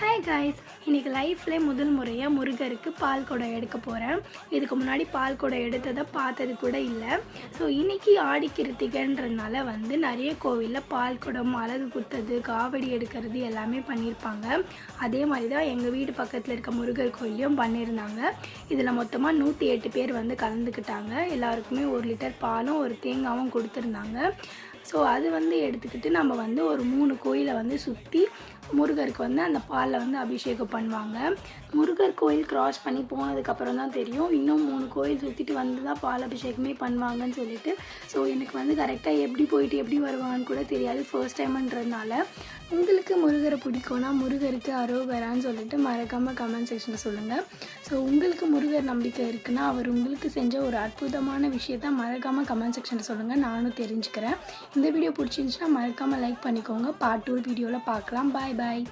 Hi guys, இன்றைக்கி லைஃப்லேயே முதல் முறையாக முருகருக்கு பால் குடம் எடுக்க போகிறேன். இதுக்கு முன்னாடி பால் குடம் எடுத்ததை பார்த்தது கூட இல்லை. ஸோ இன்றைக்கி ஆடி கிருத்திகைன்றதுனால நிறைய கோவிலில் பால் குடம், அழகு குத்துறது, காவடி எடுக்கிறது எல்லாமே பண்ணியிருப்பாங்க. அதே மாதிரி தான் எங்கள் வீடு பக்கத்தில் இருக்க முருகர் கோயிலையும் பண்ணியிருந்தாங்க. இதில் மொத்தமாக 108 பேர் கலந்துக்கிட்டாங்க. எல்லாருக்குமே 1 லிட்டர் பாலும் ஒரு தேங்காயும் கொடுத்துருந்தாங்க. ஸோ அது எடுத்துக்கிட்டு நம்ம ஒரு 3 கோயிலை சுற்றி முருகருக்கு அந்த பாலில் அபிஷேகம் பண்ணுவாங்க. முருகர் கோயில் கிராஸ் பண்ணி போனதுக்கப்புறம் தான் தெரியும் இன்னும் 3 கோயில் சுற்றிட்டு தான் பால் அபிஷேகமே பண்ணுவாங்கன்னு சொல்லிட்டு. ஸோ எனக்கு கரெக்டாக எப்படி போயிட்டு எப்படி வருவாங்கன்னு கூட தெரியாது, ஃபர்ஸ்ட் டைம்ன்றதுனால. உங்களுக்கு முருகரை பிடிக்கும்னா முருகருக்கு அரோகரான்னு சொல்லிட்டு மறக்காமல் கமெண்ட் செக்ஷனில் சொல்லுங்கள். ஸோ உங்களுக்கு முருகர் நம்பிக்கை இருக்குன்னா அவர் உங்களுக்கு செஞ்ச ஒரு அற்புதமான விஷயத்த மறக்காமல் கமெண்ட் செக்ஷனில் சொல்லுங்கள், நானும் தெரிஞ்சுக்கிறேன். இந்த வீடியோ பிடிச்சிருந்துச்சுன்னா மறக்காமல் லைக் பண்ணிக்கோங்க. பார்ட் 2 வீடியோவில் பார்க்கலாம். பாய் பாய்.